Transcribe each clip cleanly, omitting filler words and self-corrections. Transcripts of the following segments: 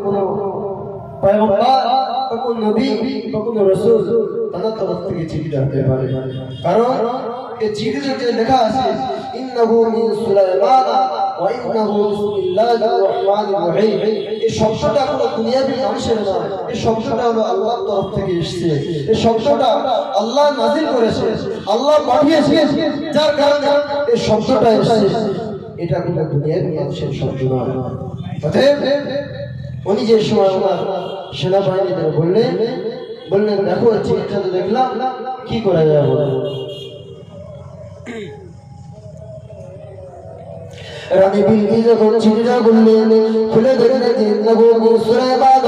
কোনো পয়গম্বর বা কোনো নবী বা কোনো রাসূল তাদের তরফ থেকে চিঠিটা হতে পারে। কারণ এই চিঠিতে যে লেখা আছে ইন্নাহু মিন সুলাইমান ওয়া ইন্নাহু বিসমিল্লাহির রহমানির রহিম, এই শব্দটা কোনো দুনিয়াবি মানুষের নয়, এই শব্দটা হলো আল্লাহর তরফ থেকে এসেছে। এই শব্দটা আল্লাহ নাযিল করেছে, আল্লাহ পাঠিয়েছে, যার কারণে এই শব্দটা এসেছে। এটা কোনো দুনিয়াবি মানুষের শব্দ নয়। অতএব উনি যে সময় ওনার সেনাবাহিনীদের বললেন দেখো চিঠিটা তো দেখলাম, কি করা যায় বলো। রানী বিলকিস যখন চিঠিটা খুললেন, খুলে দেখলেন যে ইন্নাহু মিন সুলাইমান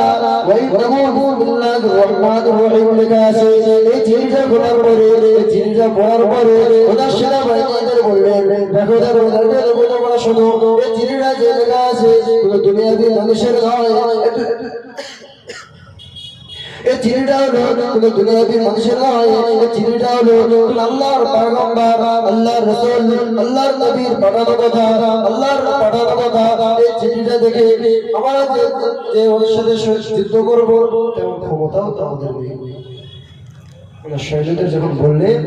ওয়া ইন্নাহু বিসমিল্লাহির রহমানির রহিম লেখা আছে। এই চিঠিটা খোলার পরে ওনার সেনাবাহিনীদের বললেন দেখো তোমরা শোনো, এই চিঠিটা যে লেখা আছে কোনো দুনিয়াবি মানুষের নয়, এই চিঠিটা হলো কোনো দুনিয়াবি মানুষের নয়, এই চিঠিটা হলো আল্লাহর পয়গম্বর, আল্লাহর রাসূল, আল্লাহর নবীর পাঠানো কথা, আল্লাহর পাঠানো কথা। এই চিঠিটা দেখে আমরা যে ওর সাথে যুদ্ধ করব তেমন ক্ষমতাও তো আমাদের নেই। ওনার সৈন্যদের যখন বললেন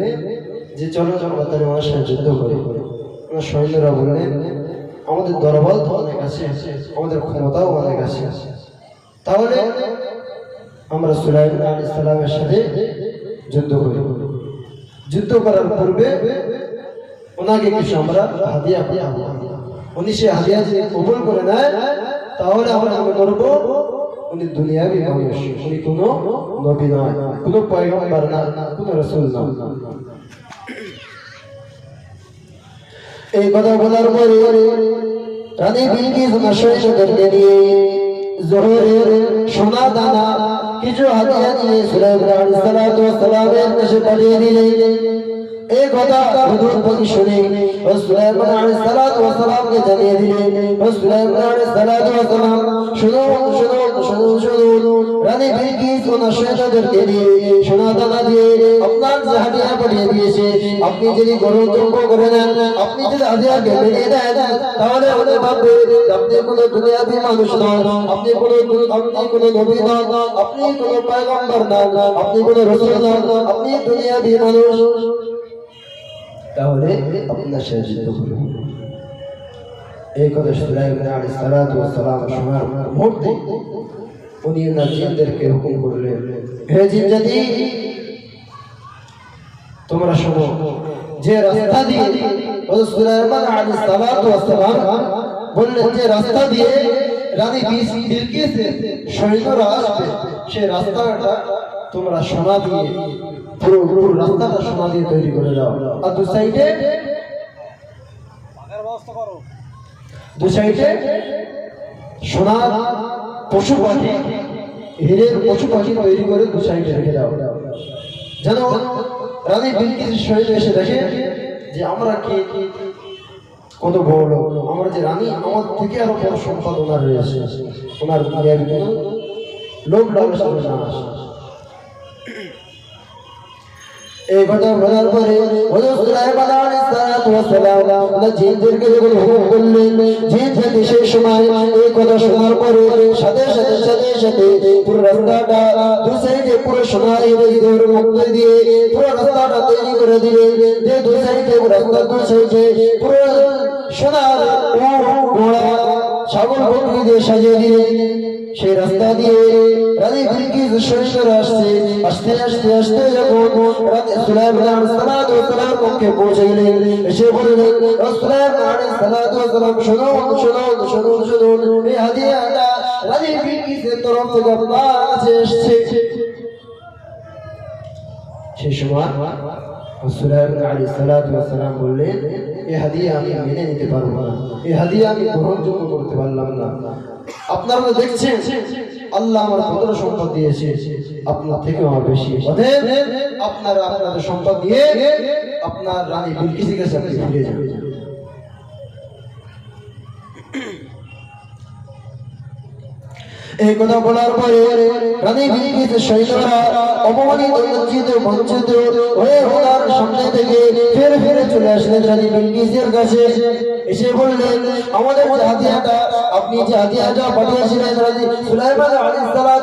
যে চলো তাহলে ওনার সাথে যুদ্ধ করি, ওনার সৈন্যরা বললেন আমাদের দরবল তো অনেক আছে, আমাদের ক্ষমতাও অনেক আছে, তাহলে আমরা সুলাইমান আলাইহিস সালামের সাথে যুদ্ধ করি। যুদ্ধ করার পূর্বে ওনাকে কিছু আমরা হাদিয়া পাবো। উনি সে হাদিয়া যদি কবুল করে নেয় তাহলে আমরা মনে করবো উনি দুনিয়াবি মানুষ, উনি কোনো নবী নয়, কোনো পয়গম্বর না, কোনো রাসূল নয়। এই কথা বলার পরে রানী বিলকিস ওনার সৈন্যদেরকে নিয়ে জোহরের সোনা দানা কিছু হাদিয়া দিয়ে সুলাইমান আলাইহিস সালামের কাছে পাঠিয়ে দিলেন। এই কথা হুজুর পাক শুনে সুলাইমান আলাইহিস সালামকে জানিয়ে দিলেন, সুলাইমান আলাইহিস সালাম শুনুন, রানী বিলকিস ওনার সৈন্যদেরকে নিয়ে সোনা দানা দিয়ে আপনার যে হাদিয়া পাঠিয়ে দিয়েছে আপনি যদি গ্রহণযোগ্য করে নেন, আপনি যদি হাদিয়াকে মেনে নেন তাহলে উনি ভাববে আপনি কোনো দুনিয়াবি মানুষ নন, আপনি কোনো নবী নন, আপনি কোনো পয়গম্বর নন, আপনি কোনো রাসূল নন, আপনি দুনিয়াবি মানুষ, তাহলে আপনার সাথে যুদ্ধ করব। এই কথা সুলাইমান আলাইহিস সালাম শোনার মুহূর্তে উনি ওনার জিনদেরকে হুকুম করলেন, হে জিন জাতি তোমরা শোনো, যে রাস্তা দিয়ে সুলাইমান আলাইহিস সালাম বললেন যে রাস্তা দিয়ে রানী বিলকিসের সৈন্যরা আসবে সেই রাস্তাটা তোমরা সোনা দিয়ে পুরো রাস্তাটা সোনা দিয়ে তৈরি করে দাও, আর দু সাইডে সোনার পশু পাখি, হীরের পশু পাখি তৈরি করে দু সাইডে রেখে দাও, যেন রানী বিলকিসের সৈন্য এসে দেখে যে আমরা কি কত বড় লোক, আমরা যে রানী, আমার থেকে আরো বড় সম্পদ ওনার রয়েছে, ওনার লোক লালসা না আসে। এই কথা বলার পরে হুজুর সুলাইমান আলাইহিস সালাম জিনদেরকে যখন হুকুম করলেন, জিন জাতি সেই সময় এই কথা শোনার পরে সাথে সাথে পুরো রাস্তাটা দু সাইডে পুরো সোনার হীরের মুক্তি দিয়ে পুরো রাস্তাটা তৈরি করে দিলেন। যে দু সাইডে রাস্তা দু সাইডে পুরো সোনার ঘোড়া ছাগল বকরি দিয়ে সাজিয়ে দিলেন। সেই রাস্তা দিয়ে রানী বিলকিস সৈন্যরা আস্তে যখন সুলাইমান আলাইহিস সালাম পক্ষে পৌঁছে গেলেন, এসে বললেন সুলাইমান আলাইহিস সালাম শুনুন, এই হাদিয়াটা রানী বিলকিসের তরফ থেকে আপনার কাছে এসেছে। সেই সময় সুলাইমান আলাইহিস সালাম বললেন এই হাদিয়া আমি মেনে নিতে পারবো না, এই হাদিয়া আমি গ্রহণযোগ্য করতে পারলাম না। আপনারা তো দেখছেন আল্লাহ আমার কত সম্পদ দিয়েছে, আপনার থেকে আমার বেশি, অতএব আপনারা আপনাদের সম্পদ দিয়ে আপনার রানী বিলকিসের কাছে আপনি ফিরে যান। এই কথা বলার পরে রানী বিলকিসের সৈন্যরা অপমানিত লজ্জিত বঞ্চিত হয়ে ওনার সামনে থেকে ফিরে ফিরে চলে আসলেন রানী বিলকিসের কাছে। এসে বললেন, আমাদের যে হাতিয়াটা আপনি যে হাতিয়াটা পাঠিয়েছিলেন রানী সুলাইমান আলাইহিস সালাতু